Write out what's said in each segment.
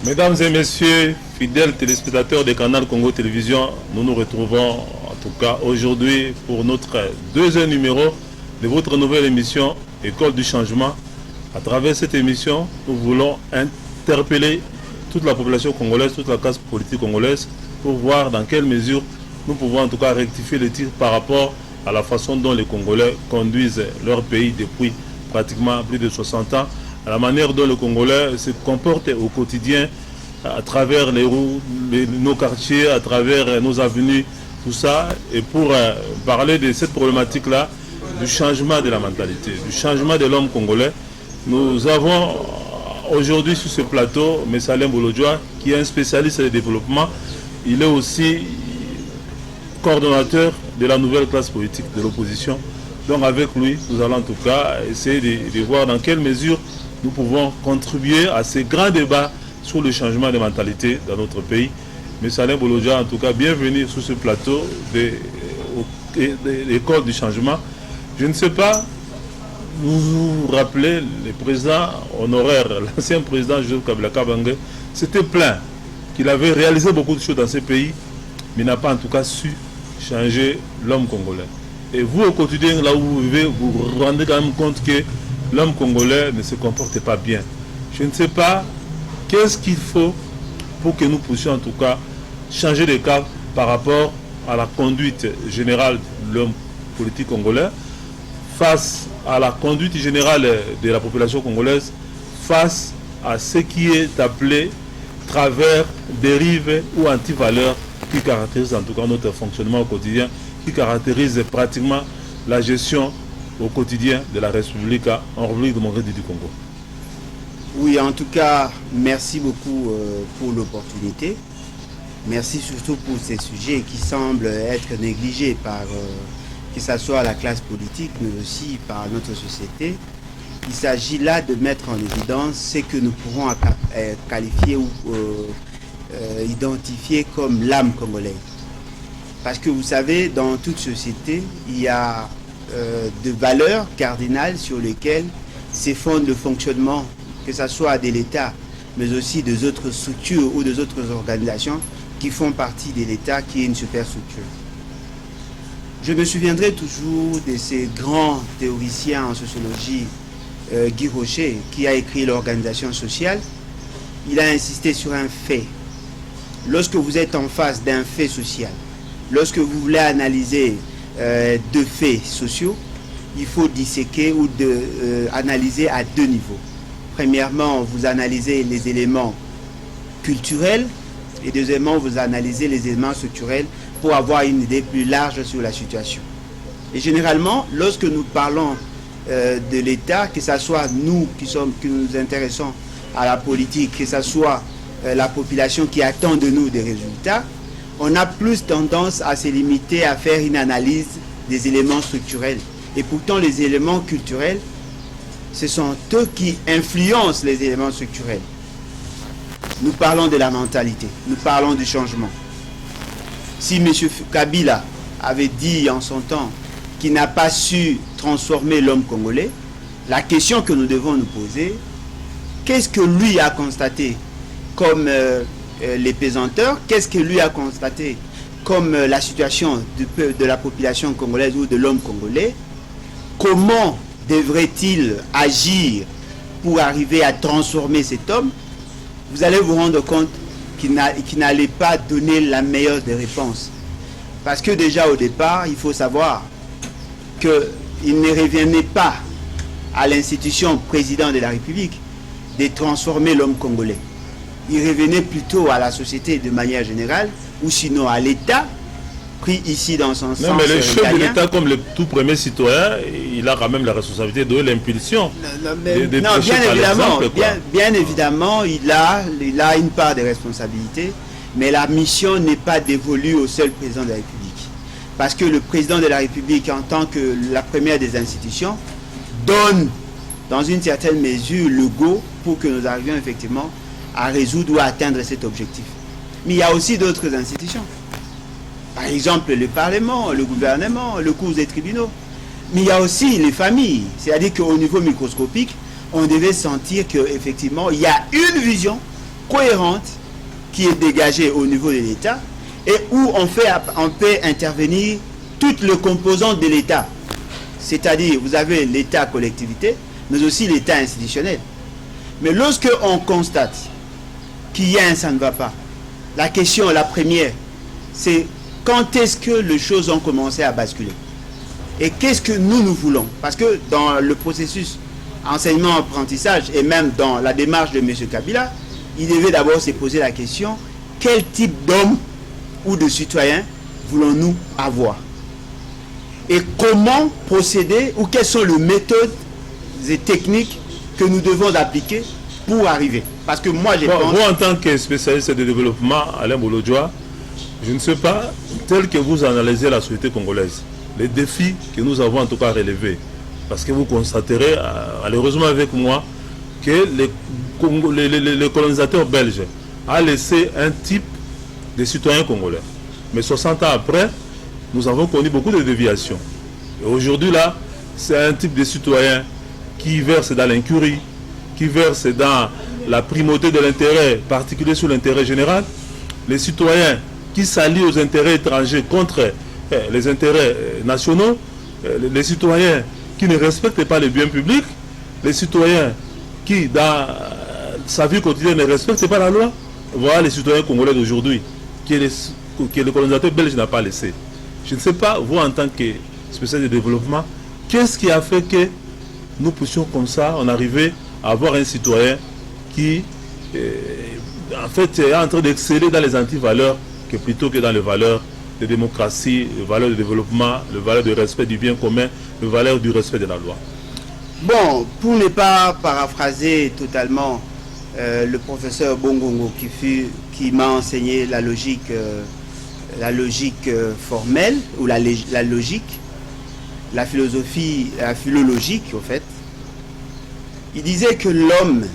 Mesdames et messieurs, fidèles téléspectateurs de Canal Congo Télévision, nous nous retrouvons en tout cas aujourd'hui pour notre deuxième numéro de votre nouvelle émission École du Changement. À travers cette émission, nous voulons interpeller toute la population congolaise, toute la classe politique congolaise pour voir dans quelle mesure nous pouvons en tout cas rectifier le tir par rapport à la façon dont les Congolais conduisent leur pays depuis pratiquement plus de 60 ans, à la manière dont les Congolais se comportent au quotidien à travers les rues, nos quartiers, à travers nos avenues, tout ça, et pour parler de cette problématique-là, du changement de la mentalité, du changement de l'homme congolais. Nous avons aujourd'hui sur ce plateau M. Alain Bolodjoa, qui est un spécialiste de développement. Il est aussi coordonnateur de la nouvelle classe politique de l'opposition. Donc avec lui, nous allons en tout cas essayer de voir dans quelle mesure nous pouvons contribuer à ces grands débats sur le changement de mentalité dans notre pays. M. Alain Bolodjoa, en tout cas, bienvenue sur ce plateau de l'école du changement. Je ne sais pas, vous vous rappelez, le président honoraire, l'ancien président Joseph Kabila Kabange, s'était plaint qu'il avait réalisé beaucoup de choses dans ce pays, mais n'a pas en tout cas su changer l'homme congolais. Et vous, au quotidien, là où vous vivez, vous vous rendez quand même compte que l'homme congolais ne se comporte pas bien. Je ne sais pas qu'est-ce qu'il faut pour que nous puissions en tout cas changer de cap par rapport à la conduite générale de l'homme politique congolais, face à la conduite générale de la population congolaise, face à ce qui est appelé travers, dérive ou antivaleurs qui caractérisent en tout cas notre fonctionnement au quotidien, qui caractérise pratiquement la gestion au quotidien de la République en République démocratique du Congo. Oui, en tout cas, merci beaucoup pour l'opportunité. Merci surtout pour ces sujets qui semblent être négligés par, que ce soit la classe politique, mais aussi par notre société. Il s'agit là de mettre en évidence ce que nous pourrons qualifier ou identifier comme l'âme congolaise. Parce que vous savez, dans toute société, il y a de valeurs cardinales sur lesquelles s'effondre le fonctionnement, que ce soit de l'État, mais aussi des autres structures ou des autres organisations qui font partie de l'État, qui est une superstructure. Je me souviendrai toujours de ces grands théoriciens en sociologie, Guy Rocher, qui a écrit l'organisation sociale. Il a insisté sur un fait. Lorsque vous êtes en face d'un fait social, lorsque vous voulez analyser deux faits sociaux, il faut disséquer ou analyser à deux niveaux. Premièrement, vous analysez les éléments culturels et deuxièmement, vous analysez les éléments structurels pour avoir une idée plus large sur la situation. Et généralement, lorsque nous parlons de l'État, que ce soit nous qui nous intéressons à la politique, que ce soit la population qui attend de nous des résultats, on a plus tendance à se limiter à faire une analyse des éléments structurels. Et pourtant, les éléments culturels, ce sont eux qui influencent les éléments structurels. Nous parlons de la mentalité, nous parlons du changement. Si M. Kabila avait dit en son temps qu'il n'a pas su transformer l'homme congolais, la question que nous devons nous poser, qu'est-ce que lui a constaté comme les pesanteurs, qu'est-ce que lui a constaté comme la situation de la population congolaise ou de l'homme congolais, comment devrait-il agir pour arriver à transformer cet homme? Vous allez vous rendre compte qu'il n'allait pas donner la meilleure des réponses. Parce que déjà au départ, il faut savoir qu'il ne revenait pas à l'institution président de la République de transformer l'homme congolais. Il revenait plutôt à la société de manière générale, ou sinon à l'État, pris ici dans son sens. Non, mais le chef de l'État, comme le tout premier citoyen, il a quand même la responsabilité de l'impulsion. Bien évidemment, il a une part de responsabilité, mais la mission n'est pas dévolue au seul président de la République. Parce que le président de la République, en tant que la première des institutions, donne dans une certaine mesure le go pour que nous arrivions effectivement à résoudre ou à atteindre cet objectif. Mais il y a aussi d'autres institutions. Par exemple, le Parlement, le gouvernement, le cours des tribunaux. Mais il y a aussi les familles. C'est-à-dire qu'au niveau microscopique, on devait sentir qu'effectivement, il y a une vision cohérente qui est dégagée au niveau de l'État et où on peut intervenir toutes les composantes de l'État. C'est-à-dire, vous avez l'État collectivité, mais aussi l'État institutionnel. Mais lorsque on constate qu'il y a un ça ne va pas, la question, la première, c'est quand est-ce que les choses ont commencé à basculer? Et qu'est-ce que nous voulons? Parce que dans le processus enseignement-apprentissage et même dans la démarche de M. Kabila, il devait d'abord se poser la question, quel type d'homme ou de citoyen voulons-nous avoir? Et comment procéder ou quelles sont les méthodes et techniques que nous devons appliquer pour arriver? Parce que moi, je pense... Vous, en tant que spécialiste de développement, Alain Bolodjoa, je ne sais pas, tel que vous analysez la société congolaise, les défis que nous avons en tout cas relevés, parce que vous constaterez, malheureusement avec moi, que les colonisateurs belges ont laissé un type de citoyens congolais. Mais 60 ans après, nous avons connu beaucoup de déviations. Et aujourd'hui, là, c'est un type de citoyen qui verse dans l'incurie, qui verse dans la primauté de l'intérêt particulier sur l'intérêt général. Les citoyens qui s'allient aux intérêts étrangers contre les intérêts nationaux, les citoyens qui ne respectent pas les biens publics, les citoyens qui, dans sa vie quotidienne, ne respectent pas la loi. Voilà les citoyens congolais d'aujourd'hui que le colonisateur belge n'a pas laissé. Je ne sais pas, vous en tant que spécialiste de développement, qu'est-ce qui a fait que nous puissions comme ça, on arrivait à avoir un citoyen qui, en fait, est en train d'exceller dans les antivaleurs que plutôt que dans les valeurs de démocratie, les valeurs de développement, les valeurs de respect du bien commun, les valeurs du respect de la loi. Bon, pour ne pas paraphraser totalement le professeur Bongongo qui m'a enseigné la logique formelle ou la logique, la philosophie, la philologique au fait, il disait que l'homme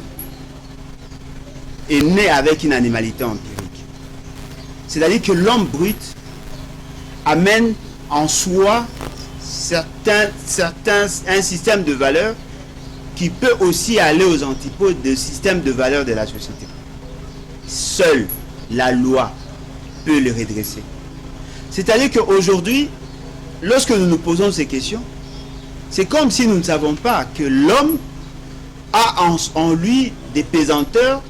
est né avec une animalité empirique. C'est-à-dire que l'homme brut amène en soi un système de valeurs qui peut aussi aller aux antipodes du système de valeurs de la société. Seule la loi peut le redresser. C'est-à-dire qu'aujourd'hui, lorsque nous nous posons ces questions, c'est comme si nous ne savons pas que l'homme a en lui des pesanteurs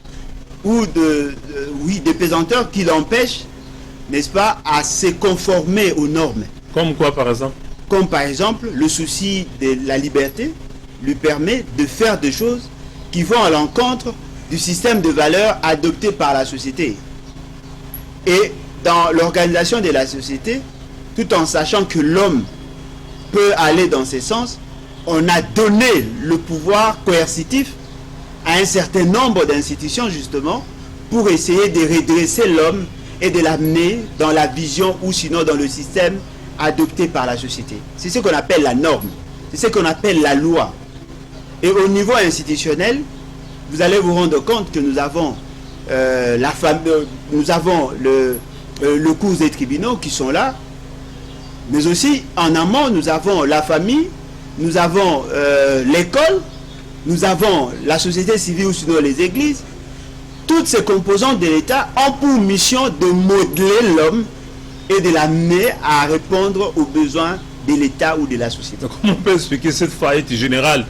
ou des pesanteurs qui l'empêchent, n'est-ce pas, à se conformer aux normes. Comme quoi, par exemple? Comme par exemple, le souci de la liberté lui permet de faire des choses qui vont à l'encontre du système de valeurs adopté par la société. Et dans l'organisation de la société, tout en sachant que l'homme peut aller dans ce sens, on a donné le pouvoir coercitif à un certain nombre d'institutions justement pour essayer de redresser l'homme et de l'amener dans la vision ou sinon dans le système adopté par la société. C'est ce qu'on appelle la norme, c'est ce qu'on appelle la loi. Et au niveau institutionnel, vous allez vous rendre compte que nous avons nous avons le cours des tribunaux qui sont là, mais aussi en amont nous avons la famille, nous avons l'école, nous avons la société civile ou sinon les églises. Toutes ces composantes de l'État ont pour mission de modeler l'homme et de l'amener à répondre aux besoins de l'État ou de la société. Donc, comment on peut expliquer cette faillite générale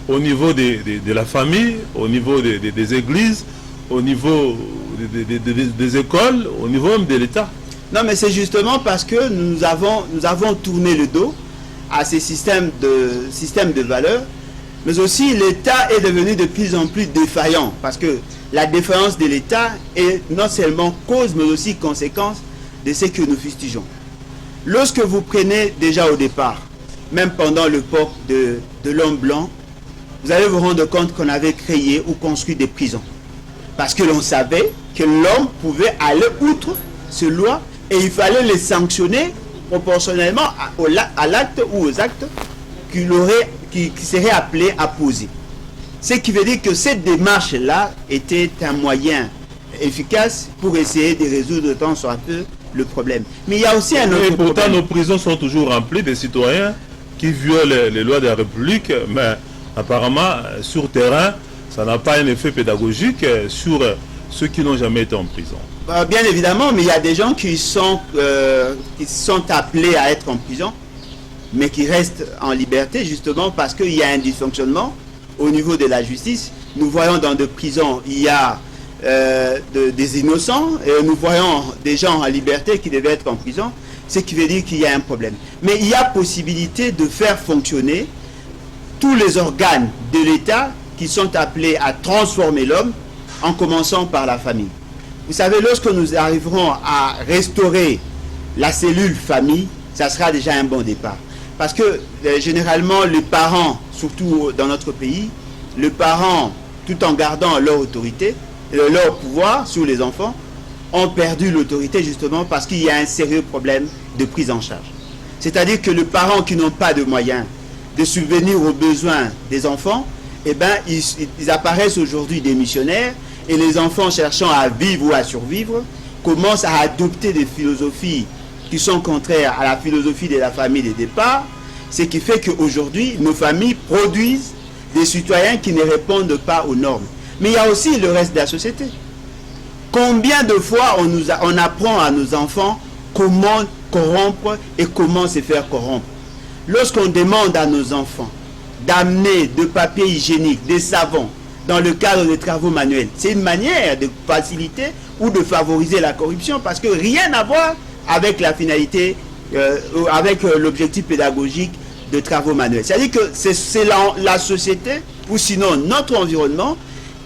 au niveau de la famille, au niveau des églises, au niveau des écoles, au niveau même de l'État? Non, mais c'est justement parce que nous avons tourné le dos à ces systèmes de valeurs, mais aussi l'État est devenu de plus en plus défaillant, parce que la défaillance de l'État est non seulement cause, mais aussi conséquence de ce que nous fustigeons. Lorsque vous prenez déjà au départ, même pendant l'époque de l'homme blanc, vous allez vous rendre compte qu'on avait créé ou construit des prisons. Parce que l'on savait que l'homme pouvait aller outre ces lois et il fallait les sanctionner proportionnellement à l'acte ou aux actes qui seraient appelés à poser. Ce qui veut dire que cette démarche-là était un moyen efficace pour essayer de résoudre tant soit peu le problème. Mais il y a aussi un autre problème. Et pourtant, problème. nos prisons sont toujours remplies de citoyens qui violent les lois de la République, mais apparemment, sur terrain, ça n'a pas un effet pédagogique sur ceux qui n'ont jamais été en prison. Bien évidemment, mais il y a des gens qui sont appelés à être en prison, mais qui restent en liberté justement parce qu'il y a un dysfonctionnement au niveau de la justice. Nous voyons dans des prisons, il y a des innocents, et nous voyons des gens en liberté qui devaient être en prison, ce qui veut dire qu'il y a un problème. Mais il y a possibilité de faire fonctionner tous les organes de l'État qui sont appelés à transformer l'homme, en commençant par la famille. Vous savez, lorsque nous arriverons à restaurer la cellule famille, ça sera déjà un bon départ. Parce que généralement, les parents, surtout dans notre pays, les parents, tout en gardant leur autorité, leur pouvoir sur les enfants, ont perdu l'autorité justement parce qu'il y a un sérieux problème de prise en charge. C'est-à-dire que les parents qui n'ont pas de moyens de subvenir aux besoins des enfants, eh ben, ils apparaissent aujourd'hui des missionnaires, et les enfants cherchant à vivre ou à survivre commencent à adopter des philosophies qui sont contraires à la philosophie de la famille de départ, ce qui fait qu'aujourd'hui, nos familles produisent des citoyens qui ne répondent pas aux normes. Mais il y a aussi le reste de la société. Combien de fois on apprend à nos enfants comment corrompre et comment se faire corrompre? Lorsqu'on demande à nos enfants d'amener de papier hygiénique, des savons, dans le cadre des travaux manuels, c'est une manière de faciliter ou de favoriser la corruption, parce que rien à voir avec la finalité, avec l'objectif pédagogique de travaux manuels. C'est-à-dire que c'est la société, ou sinon notre environnement,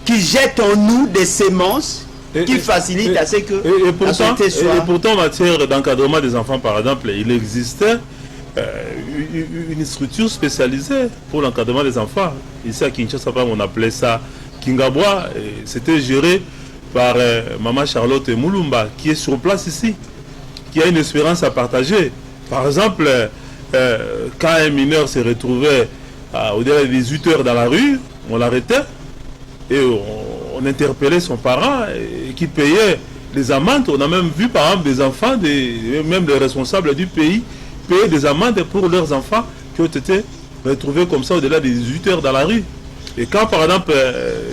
qui jette en nous des sémences qui facilitent à ce que la société soit... Et pourtant, en matière d'encadrement des enfants, par exemple, il existait une structure spécialisée pour l'encadrement des enfants. Ici à Kinshasa, on appelait ça Kingabwa. C'était géré par Maman Charlotte Moulumba, qui est sur place ici, qui a une espérance à partager. Par exemple, quand un mineur se retrouvait au-delà de 18 heures dans la rue, on l'arrêtait et on interpellait son parent qui payait les amendes. On a même vu par exemple des enfants, même des responsables du pays, payer des amendes pour leurs enfants qui ont été retrouvés comme ça au-delà des 18 heures dans la rue. Et quand par exemple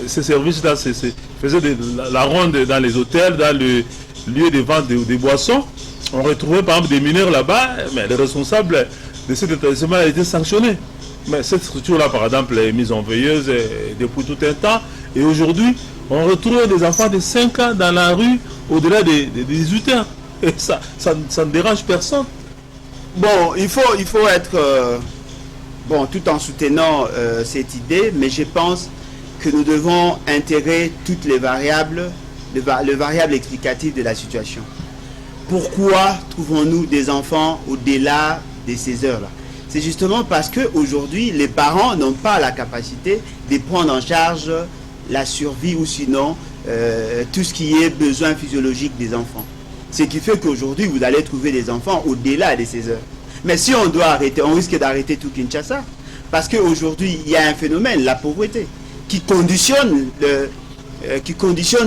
ces services-là faisaient la ronde dans les hôtels, dans le lieu de vente des boissons, on retrouvait par exemple des mineurs là-bas, mais les responsables de cet établissement a été sanctionné. Mais cette structure-là, par exemple, est mise en veilleuse depuis tout un temps. Et aujourd'hui, on retrouve des enfants de 5 ans dans la rue au-delà des 18 heures. Et ça ne dérange personne. Bon, il faut être... bon, tout en soutenant cette idée, mais je pense que nous devons intégrer toutes les variables explicatives de la situation. Pourquoi trouvons-nous des enfants au-delà de ces heures-là? C'est justement parce qu'aujourd'hui, les parents n'ont pas la capacité de prendre en charge la survie ou sinon tout ce qui est besoin physiologique des enfants. Ce qui fait qu'aujourd'hui, vous allez trouver des enfants au-delà de ces heures. Mais si on doit arrêter, on risque d'arrêter tout Kinshasa. Parce qu'aujourd'hui, il y a un phénomène, la pauvreté, qui conditionne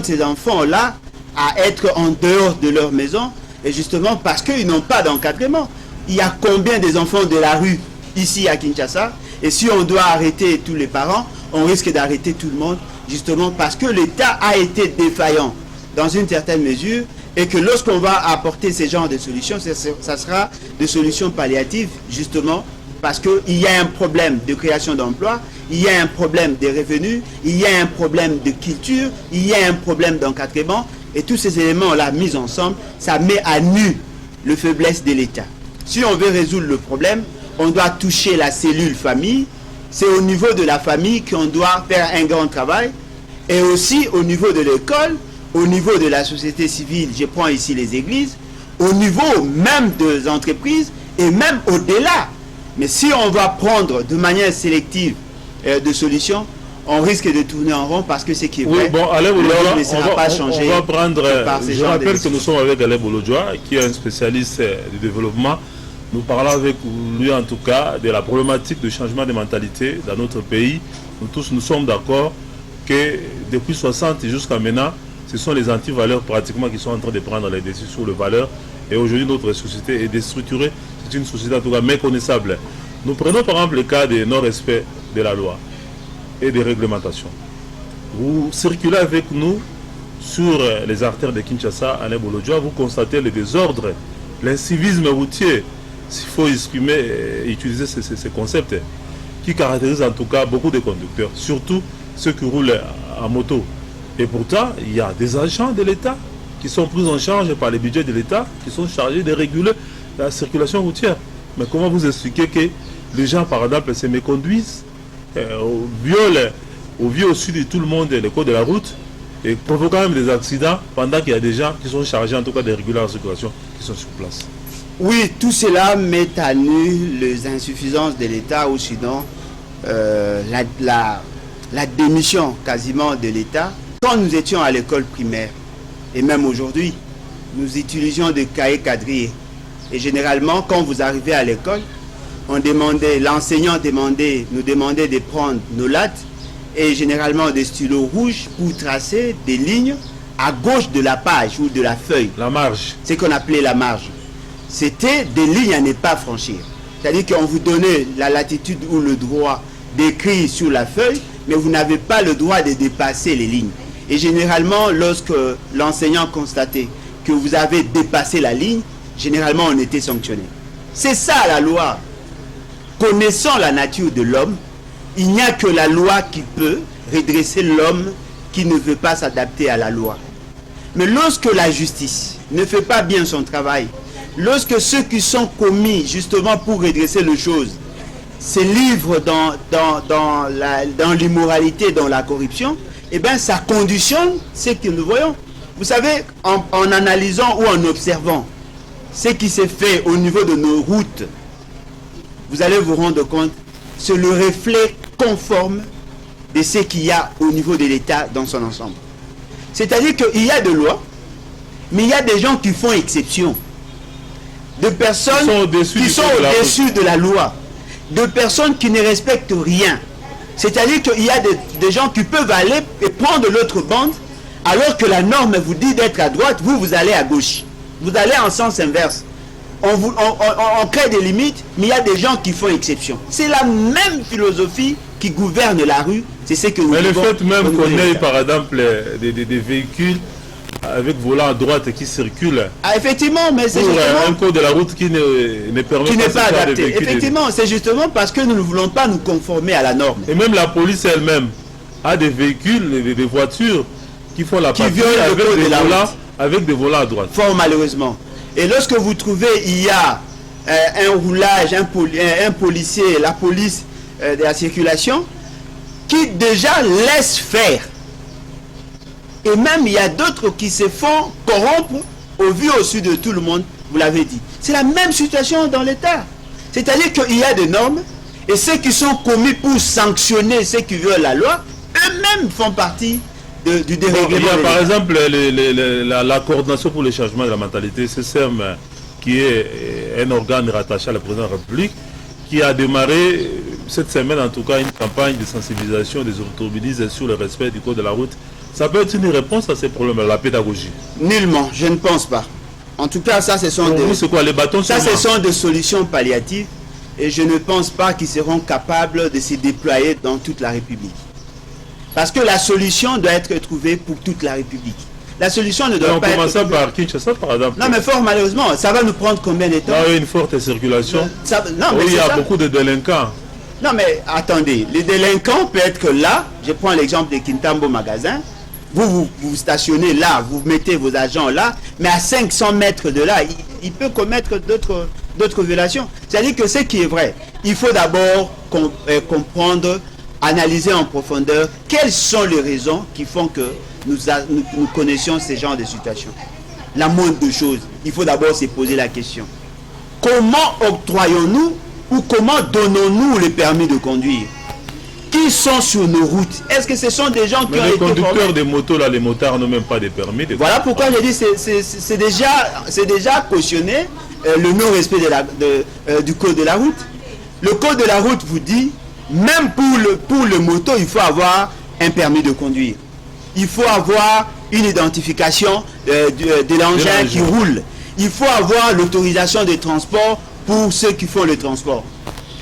ces enfants-là à être en dehors de leur maison, et justement parce qu'ils n'ont pas d'encadrement. Il y a combien des enfants de la rue ici à Kinshasa? Et si on doit arrêter tous les parents, on risque d'arrêter tout le monde, justement parce que l'État a été défaillant dans une certaine mesure, et que lorsqu'on va apporter ce genre de solutions, ça sera des solutions palliatives, justement, parce qu'il y a un problème de création d'emplois, il y a un problème de revenus, il y a un problème de culture, il y a un problème d'encadrement, et tous ces éléments-là mis ensemble, ça met à nu le faiblesse de l'État. Si on veut résoudre le problème, on doit toucher la cellule famille. C'est au niveau de la famille qu'on doit faire un grand travail, et aussi au niveau de l'école, au niveau de la société civile, je prends ici les églises, au niveau même des entreprises, et même au-delà. Mais si on va prendre de manière sélective de solutions, on risque de tourner en rond parce que ce qui est vrai, bon, Alain Bolodjoa, ne sera pas changé. On va prendre, je rappelle que nous sommes avec Alain Bolodjoa, qui est un spécialiste du développement. Nous parlons avec lui en tout cas de la problématique de changement de mentalité dans notre pays. Nous tous nous sommes d'accord que depuis 60 jusqu'à maintenant, ce sont les antivaleurs pratiquement qui sont en train de prendre les décisions sur les valeurs. Et aujourd'hui, notre société est déstructurée. C'est une société en tout cas méconnaissable. Nous prenons par exemple le cas de non-respect de la loi et des réglementations. Vous circulez avec nous sur les artères de Kinshasa, Alain Bolodjoa, vous constatez le désordre, l'incivisme routier, s'il faut exprimer et utiliser ces concepts, qui caractérisent en tout cas beaucoup de conducteurs, surtout ceux qui roulent en moto. Et pourtant, il y a des agents de l'État qui sont pris en charge par les budgets de l'État, qui sont chargés de réguler la circulation routière. Mais comment vous expliquez que les gens, par exemple, se méconduisent, violent au sud de tout le monde le code de la route, et provoquant même des accidents pendant qu'il y a des gens qui sont chargés en tout cas de réguler la circulation qui sont sur place? Oui, tout cela met à nu les insuffisances de l'État ou sinon la démission quasiment de l'État. Quand nous étions à l'école primaire, et même aujourd'hui, nous utilisions des cahiers quadrillés. Et généralement, quand vous arrivez à l'école, l'enseignant nous demandait de prendre nos lattes et généralement des stylos rouges pour tracer des lignes à gauche de la page ou de la feuille. La marge. C'est qu'on appelait la marge. C'était des lignes à ne pas franchir. C'est-à-dire qu'on vous donnait la latitude ou le droit d'écrire sur la feuille, mais vous n'avez pas le droit de dépasser les lignes. Et généralement, lorsque l'enseignant constatait que vous avez dépassé la ligne, généralement on était sanctionné. C'est ça la loi. Connaissant la nature de l'homme, il n'y a que la loi qui peut redresser l'homme qui ne veut pas s'adapter à la loi. Mais lorsque la justice ne fait pas bien son travail, lorsque ceux qui sont commis justement pour redresser les choses se livrent dans l'immoralité, dans la corruption, eh bien ça conditionne ce que nous voyons. Vous savez, en analysant ou en observant ce qui s'est fait au niveau de nos routes, vous allez vous rendre compte, c'est le reflet conforme de ce qu'il y a au niveau de l'État dans son ensemble. C'est-à-dire qu'il y a des lois, mais il y a des gens qui font exception. De personnes qui sont au-dessus de la loi. De personnes qui ne respectent rien. C'est-à-dire qu'il y a des gens qui peuvent aller et prendre l'autre bande, alors que la norme vous dit d'être à droite, vous allez à gauche. Vous allez en sens inverse. On crée des limites, mais il y a des gens qui font exception. C'est la même philosophie qui gouverne la rue. C'est ce que nous Mais le fait même qu'on ait par exemple des véhicules avec volant à droite qui circulent. Ah, effectivement, mais c'est justement un code de la route qui ne permet qui pas, n'est pas adapté. Effectivement, c'est justement parce que nous ne voulons pas nous conformer à la norme. Et même la police elle-même a des véhicules, des voitures qui font la patrouille avec des volants à droite. Fort malheureusement. Et lorsque vous trouvez, il y a un roulage, un policier, la police de la circulation, qui déjà laisse faire. Et même il y a d'autres qui se font corrompre au vu au su de tout le monde, vous l'avez dit. C'est la même situation dans l'État. C'est-à-dire qu'il y a des normes, et ceux qui sont commis pour sanctionner ceux qui violent la loi, eux-mêmes font partie du dérèglement. Il y a par exemple la coordination pour le changement de la mentalité, CCM, qui est un organe rattaché à la présidence de la République, qui a démarré cette semaine en tout cas une campagne de sensibilisation des automobilistes sur le respect du code de la route. Ça peut être une réponse à ces problèmes, la pédagogie? Nullement, je ne pense pas. En tout cas, ça, ce sont des solutions palliatives et je ne pense pas qu'ils seront capables de se déployer dans toute la République. Parce que la solution doit être trouvée pour toute la République. La solution ne doit pas être... On commence par Kinshasa, par exemple. Non, mais fort malheureusement, ça va nous prendre combien de temps? Il y a une forte circulation. Il y a beaucoup de délinquants. Non, mais attendez, les délinquants peuvent être là. Je prends l'exemple de Kintambo Magasin. Vous stationnez là, vous mettez vos agents là, mais à 500 mètres de là, il peut commettre d'autres violations. C'est-à-dire que ce qui est vrai, il faut d'abord comprendre, analyser en profondeur quelles sont les raisons qui font que nous connaissions ces genres de situations. La moindre des choses, il faut d'abord se poser la question. Comment octroyons-nous ou comment donnons-nous les permis de conduire? Qui sont sur nos routes? Est-ce que ce sont des gens qui ont été formés? Les conducteurs de motos, là, les motards n'ont même pas de permis. Voilà pourquoi je dis c'est déjà cautionné le non-respect du code de la route. Le code de la route vous dit, même pour le moto, il faut avoir un permis de conduire. Il faut avoir une identification de l'engin qui roule. Il faut avoir l'autorisation de transport pour ceux qui font le transport.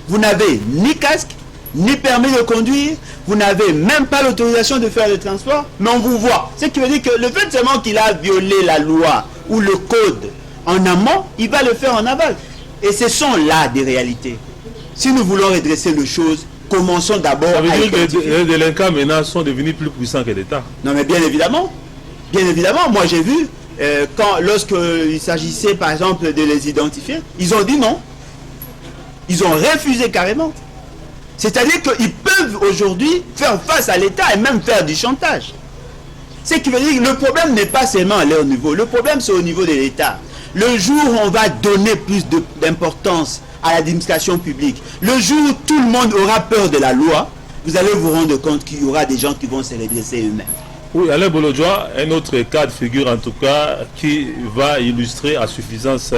Vous n'avez ni casque, ni permis de conduire, vous n'avez même pas l'autorisation de faire le transport, mais on vous voit. Ce qui veut dire que le fait seulement qu'il a violé la loi ou le code en amont, il va le faire en aval. Et ce sont là des réalités. Si nous voulons redresser les choses, commençons d'abord à... Ça veut dire identifier. que les délinquants maintenant sont devenus plus puissants que l'État. Non mais bien évidemment. Bien évidemment, moi j'ai vu, lorsqu'il s'agissait par exemple de les identifier, ils ont dit non. Ils ont refusé carrément. C'est-à-dire qu'ils peuvent aujourd'hui faire face à l'État et même faire du chantage. Ce qui veut dire que le problème n'est pas seulement à leur niveau, le problème c'est au niveau de l'État. Le jour où on va donner plus d'importance à l'administration publique, le jour où tout le monde aura peur de la loi, vous allez vous rendre compte qu'il y aura des gens qui vont se redresser eux-mêmes. Oui, Alain Bolodjoa, un autre cas de figure en tout cas qui va illustrer à suffisance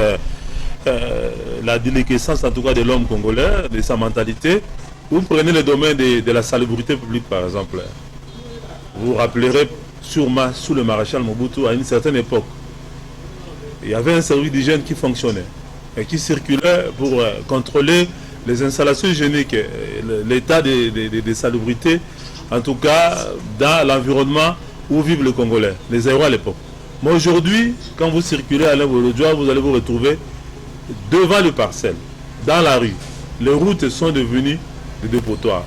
la déliquescence en tout cas de l'homme congolais, de sa mentalité. Vous prenez le domaine de la salubrité publique par exemple. Vous vous rappellerez sûrement sous le maréchal Mobutu à une certaine époque. Il y avait un service d'hygiène qui fonctionnait et qui circulait pour contrôler les installations hygiéniques, l'état de salubrité, en tout cas dans l'environnement où vivent les Congolais, les Aérois à l'époque. Mais aujourd'hui, quand vous circulez à l'Aérodroit, vous allez vous retrouver devant le parcelle, dans la rue. Les routes sont devenues des dépotoirs.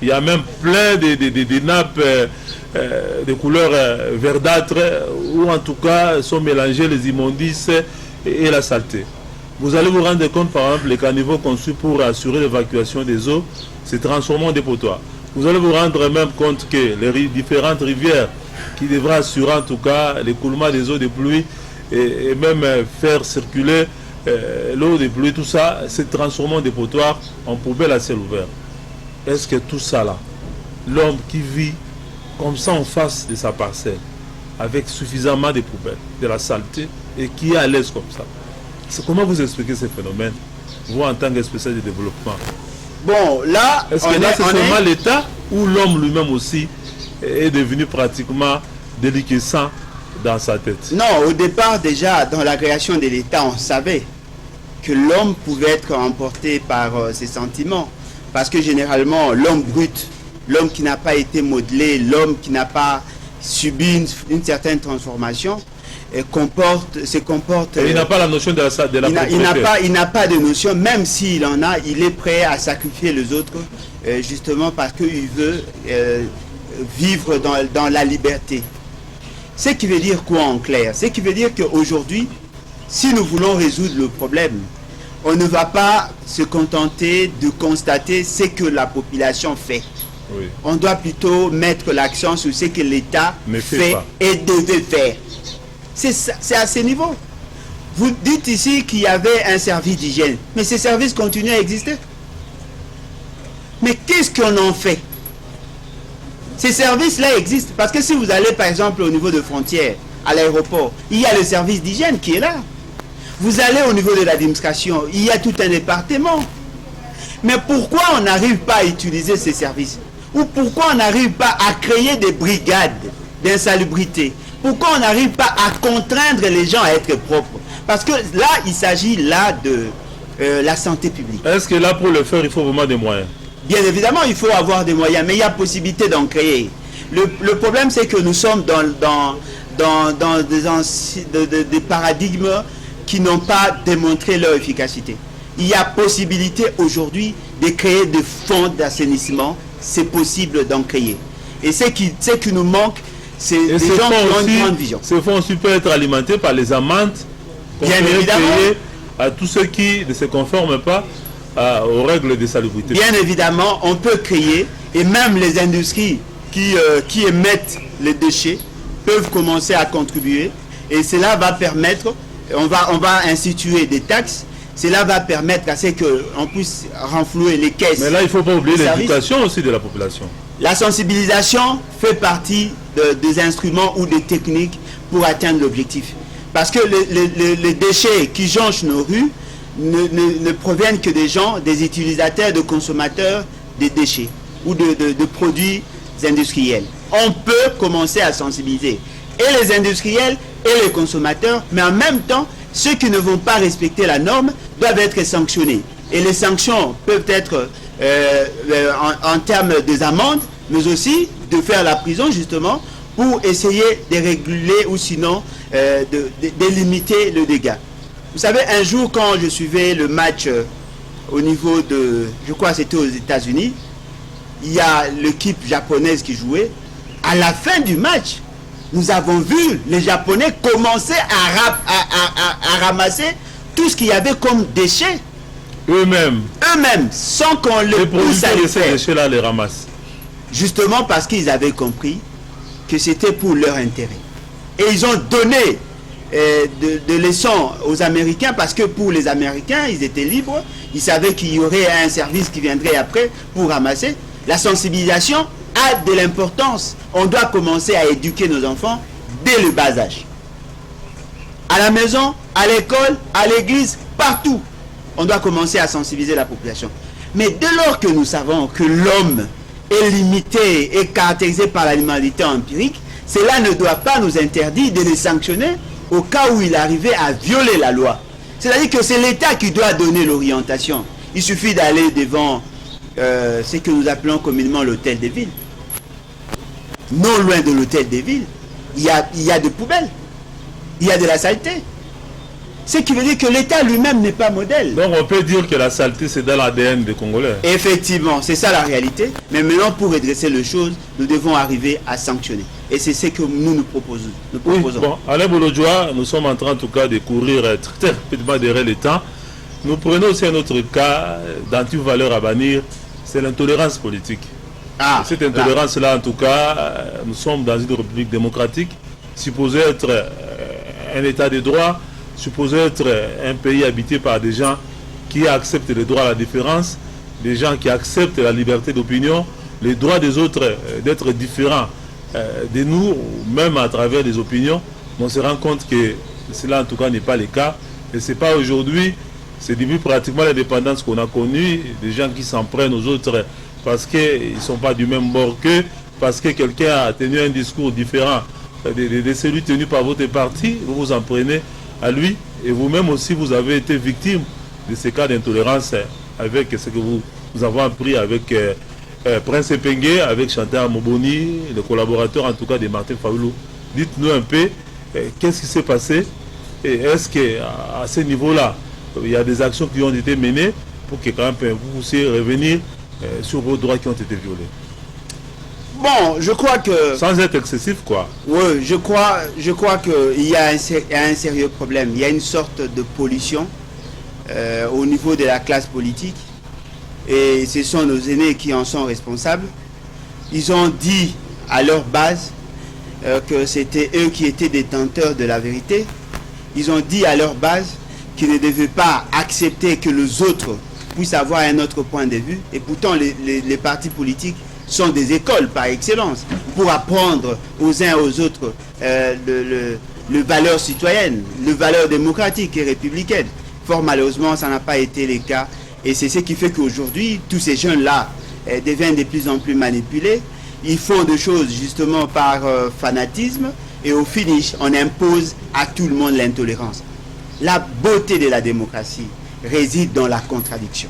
Il y a même plein de nappes de couleur verdâtre où en tout cas sont mélangés les immondices et la saleté. Vous allez vous rendre compte par exemple les caniveaux conçus pour assurer l'évacuation des eaux se transforment en dépotoirs. Vous allez vous rendre même compte que les différentes rivières qui devraient assurer en tout cas l'écoulement des eaux de pluie et même faire circuler l'eau de pluie, tout ça se transforme en dépotoir, en poubelle à ciel ouvert. Est-ce que tout ça là, l'homme qui vit comme ça en face de sa parcelle, avec suffisamment de poubelles, de la saleté, et qui est à l'aise comme ça, comment vous expliquez ce phénomène, vous en tant qu'espécialiste de développement? Bon, là, est-ce que là c'est seulement l'État ou l'homme lui-même aussi est devenu pratiquement déliquescent dans sa tête? Non, au départ déjà, dans la création de l'État, on savait que l'homme pouvait être emporté par ses sentiments. Parce que généralement, l'homme brut, l'homme qui n'a pas été modelé, l'homme qui n'a pas subi une certaine transformation, se comporte... il n'a pas la notion de la propriété. Il n'a pas de notion, même s'il en a, il est prêt à sacrifier les autres, justement parce qu'il veut vivre dans la liberté. Ce qui veut dire quoi en clair? Ce qui veut dire qu'aujourd'hui, si nous voulons résoudre le problème, on ne va pas se contenter de constater ce que la population fait. Oui. On doit plutôt mettre l'accent sur ce que l'État fait et devait faire. C'est à ce niveau. Vous dites ici qu'il y avait un service d'hygiène, mais ces services continuent à exister. Mais qu'est-ce qu'on en fait? Ces services-là existent. Parce que si vous allez par exemple au niveau de frontières, à l'aéroport, il y a le service d'hygiène qui est là. Vous allez au niveau de l'administration, il y a tout un département. Mais pourquoi on n'arrive pas à utiliser ces services? Ou pourquoi on n'arrive pas à créer des brigades d'insalubrité? Pourquoi on n'arrive pas à contraindre les gens à être propres? Parce que là, il s'agit là de la santé publique. Est-ce que là, pour le faire, il faut vraiment des moyens? Bien évidemment, il faut avoir des moyens, mais il y a possibilité d'en créer. Le problème, c'est que nous sommes dans des paradigmes qui n'ont pas démontré leur efficacité. Il y a possibilité aujourd'hui de créer des fonds d'assainissement, c'est possible d'en créer. Et ce qui nous manque, c'est des gens qui ont une grande vision. Ces fonds aussi peuvent être alimentés par les amendes qu'on peut payer à tous ceux qui ne se conforment pas aux règles de salubrité. Bien évidemment, on peut créer, et même les industries qui émettent les déchets peuvent commencer à contribuer, et cela va permettre, on va instituer des taxes, cela va permettre à ce qu'on puisse renflouer les caisses. Mais là, il ne faut pas oublier l'éducation aussi de la population. La sensibilisation fait partie des instruments ou des techniques pour atteindre l'objectif. Parce que les déchets qui jonchent nos rues ne proviennent que des gens, des utilisateurs, de consommateurs des déchets ou de produits industriels. On peut commencer à sensibiliser et les industriels et les consommateurs, mais en même temps, ceux qui ne vont pas respecter la norme doivent être sanctionnés. Et les sanctions peuvent être en termes des amendes, mais aussi de faire la prison justement pour essayer de réguler ou sinon de limiter le dégât. Vous savez, un jour quand je suivais le match au niveau de, je crois que c'était aux États-Unis, il y a l'équipe japonaise qui jouait. À la fin du match, nous avons vu les Japonais commencer à ramasser tout ce qu'il y avait comme déchets. Eux-mêmes, sans qu'on les pousse à le faire. Ces déchets-là les ramassent. Justement parce qu'ils avaient compris que c'était pour leur intérêt. Et ils ont donné de leçons aux Américains parce que pour les Américains, ils étaient libres. Ils savaient qu'il y aurait un service qui viendrait après pour ramasser. La sensibilisation a de l'importance. On doit commencer à éduquer nos enfants dès le bas âge. À la maison, à l'école, à l'église, partout. On doit commencer à sensibiliser la population. Mais dès lors que nous savons que l'homme est limité et caractérisé par l'animalité empirique, cela ne doit pas nous interdire de les sanctionner au cas où il arrivait à violer la loi. C'est-à-dire que c'est l'État qui doit donner l'orientation. Il suffit d'aller devant ce que nous appelons communément l'hôtel des villes. Non loin de l'hôtel des villes, il y a des poubelles, il y a de la saleté. Ce qui veut dire que l'État lui-même n'est pas modèle. Donc on peut dire que la saleté c'est dans l'ADN des Congolais. Effectivement, c'est ça la réalité. Mais maintenant pour redresser les choses, nous devons arriver à sanctionner. Et c'est ce que nous proposons. Oui, bon, Alain Bolodjoa, nous sommes en train en tout cas de courir très rapidement derrière le temps. Nous prenons aussi un autre cas d'anti-valeur à bannir, c'est l'intolérance politique. Cette intolérance-là, en tout cas, nous sommes dans une république démocratique, supposée être un état de droit, supposé être un pays habité par des gens qui acceptent le droit à la différence, des gens qui acceptent la liberté d'opinion, les droits des autres d'être différents de nous, même à travers des opinions. On se rend compte que cela en tout cas n'est pas le cas. Et ce n'est pas aujourd'hui, c'est depuis pratiquement l'indépendance qu'on a connu, des gens qui s'en prennent aux autres parce qu'ils ne sont pas du même bord qu'eux, parce que quelqu'un a tenu un discours différent de celui tenu par votre parti, vous vous en prenez à lui, et vous-même aussi vous avez été victime de ces cas d'intolérance avec ce que vous avez appris avec Prince Epengue, avec Chantal Moboni, le collaborateur en tout cas de Martin Fayulu. Dites-nous un peu qu'est-ce qui s'est passé et est-ce qu'à ce niveau-là il y a des actions qui ont été menées pour que quand même vous puissiez revenir sur vos droits qui ont été violés. Bon, je crois que... Sans être excessif, quoi. Oui, je crois qu'il y a un sérieux problème. Il y a une sorte de pollution au niveau de la classe politique. Et ce sont nos aînés qui en sont responsables. Ils ont dit à leur base que c'était eux qui étaient détenteurs de la vérité. Ils ont dit à leur base qu'ils ne devaient pas accepter que les autres puissent avoir un autre point de vue. Et pourtant, les partis politiques sont des écoles par excellence pour apprendre aux uns et aux autres les valeurs citoyennes, les valeurs démocratiques et républicaines. Fort malheureusement, ça n'a pas été le cas. Et c'est ce qui fait qu'aujourd'hui, tous ces jeunes-là deviennent de plus en plus manipulés. Ils font des choses justement par fanatisme et au finish, on impose à tout le monde l'intolérance. La beauté de la démocratie réside dans la contradiction.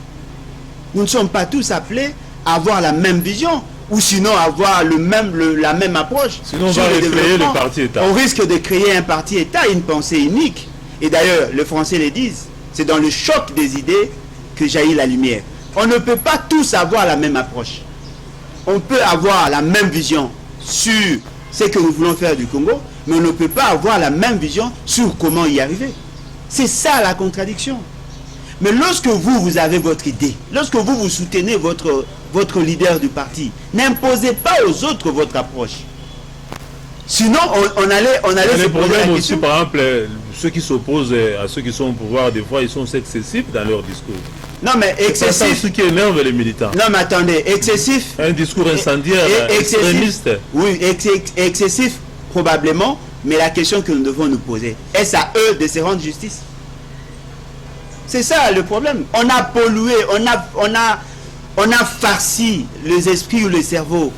Nous ne sommes pas tous appelés à avoir la même vision ou sinon avoir la même approche. Sinon on va créer le parti-État. On risque de créer un parti-État, une pensée unique. Et d'ailleurs, les Français le disent, c'est dans le choc des idées que jaillit la lumière. On ne peut pas tous avoir la même approche. On peut avoir la même vision sur ce que nous voulons faire du Congo, mais on ne peut pas avoir la même vision sur comment y arriver. C'est ça la contradiction. Mais lorsque vous avez votre idée, lorsque vous soutenez votre leader du parti, n'imposez pas aux autres votre approche. Sinon, on allait se poser la question. Aussi, par exemple, ceux qui s'opposent à ceux qui sont au pouvoir, des fois, ils sont excessifs dans leur discours. Non, mais excessif. C'est ce qui énerve les militants. Non, mais attendez, excessif. Un discours incendiaire, extrémiste. Oui, excessif, probablement. Mais la question que nous devons nous poser, est-ce à eux de se rendre justice? C'est ça le problème. On a pollué, on a farci les esprits ou les cerveaux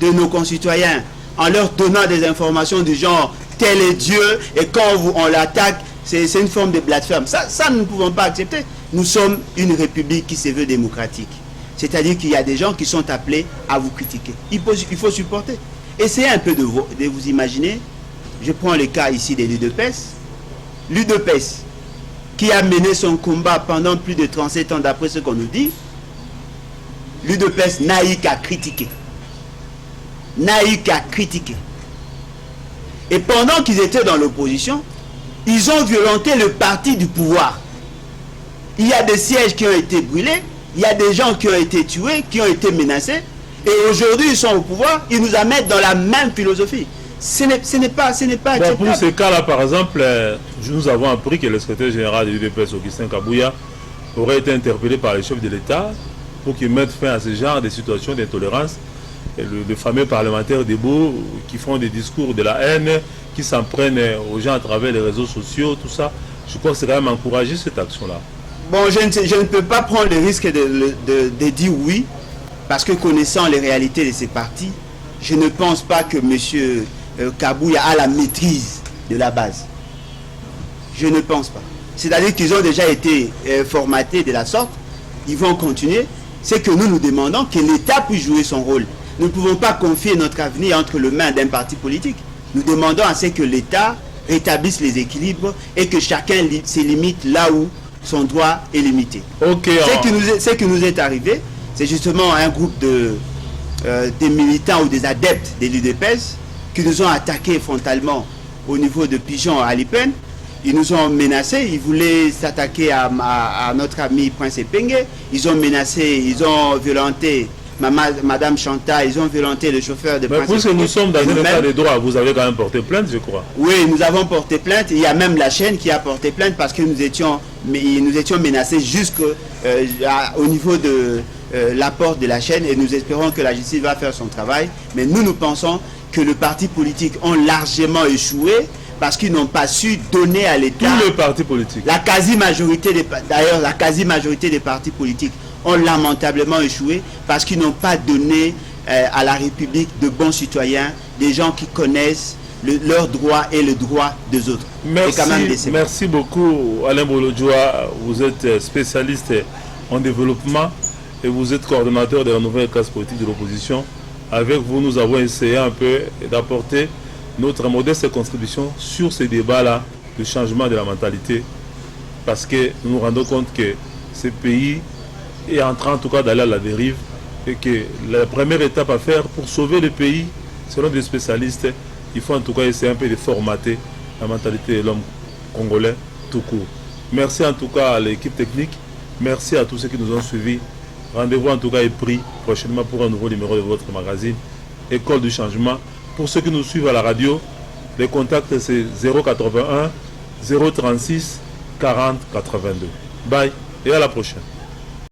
de nos concitoyens en leur donnant des informations du genre tel est Dieu et quand on l'attaque, c'est une forme de blasphème. Ça, nous ne pouvons pas accepter. nous sommes une république qui se veut démocratique. C'est-à-dire qu'il y a des gens qui sont appelés à vous critiquer. Il faut supporter. Essayez un peu de vous imaginer. Je prends le cas ici de l'UDPS. L'UDPS, qui a mené son combat pendant plus de 37 ans, d'après ce qu'on nous dit, l'UDPS n'a eu qu'à critiquer. N'a eu qu'à critiquer. Et pendant qu'ils étaient dans l'opposition, ils ont violenté le parti du pouvoir. Il y a des sièges qui ont été brûlés, il y a des gens qui ont été tués, qui ont été menacés, et aujourd'hui ils sont au pouvoir, ils nous amènent dans la même philosophie. Ce n'est pas acceptable. Pour ce cas-là, par exemple, nous avons appris que le secrétaire général de l'UDPS, Augustin Kabouya, aurait été interpellé par les chefs de l'État pour qu'ils mettent fin à ce genre de situations d'intolérance. Le fameux parlementaire Debo qui font des discours de la haine, qui s'en prennent aux gens à travers les réseaux sociaux, tout ça. Je crois que c'est quand même encourager cette action-là. Bon, je ne peux pas prendre le risque de dire oui, parce que connaissant les réalités de ces partis, je ne pense pas que M. Kabouya a la maîtrise de la base. Je ne pense pas. C'est-à-dire qu'ils ont déjà été formatés de la sorte, ils vont continuer. C'est que nous demandons que l'État puisse jouer son rôle. Nous ne pouvons pas confier notre avenir entre les mains d'un parti politique. Nous demandons à ce que l'État rétablisse les équilibres et que chacun se limite là où son droit est limité. Okay, ce qui nous est arrivé, c'est justement un groupe des militants ou des adeptes de l'UDPS qui nous ont attaqués frontalement au niveau de Pigeon à Lipen. Ils nous ont menacés, ils voulaient s'attaquer à notre ami Prince Epenge. Ils ont menacé, ils ont violenté Madame Chanta, ils ont violenté le chauffeur de Prince Epenge. Mais puisque nous sommes dans un état de droit, vous avez quand même porté plainte, je crois. Oui, nous avons porté plainte. Il y a même la chaîne qui a porté plainte parce que nous étions menacés jusqu'au niveau de la porte de la chaîne, et nous espérons que la justice va faire son travail. Mais nous pensons que les partis politiques ont largement échoué parce qu'ils n'ont pas su donner à l'État. Tous les partis politiques. La quasi-majorité des partis politiques ont lamentablement échoué parce qu'ils n'ont pas donné à la République de bons citoyens, des gens qui connaissent leurs droits et le droit des autres. Merci beaucoup Alain Bolodjoa. Vous êtes spécialiste en développement et vous êtes coordonnateur de la nouvelle classe politique de l'opposition. Avec vous, nous avons essayé un peu d'apporter notre modeste contribution sur ces débats-là, le changement de la mentalité, parce que nous nous rendons compte que ce pays est en train en tout cas d'aller à la dérive et que la première étape à faire pour sauver le pays, selon des spécialistes, il faut en tout cas essayer un peu de formater la mentalité de l'homme congolais tout court. Merci en tout cas à l'équipe technique, merci à tous ceux qui nous ont suivis. Rendez-vous en tout cas est pris prochainement pour un nouveau numéro de votre magazine École du Changement. Pour ceux qui nous suivent à la radio, les contacts c'est 081 036 40 82. Bye et à la prochaine.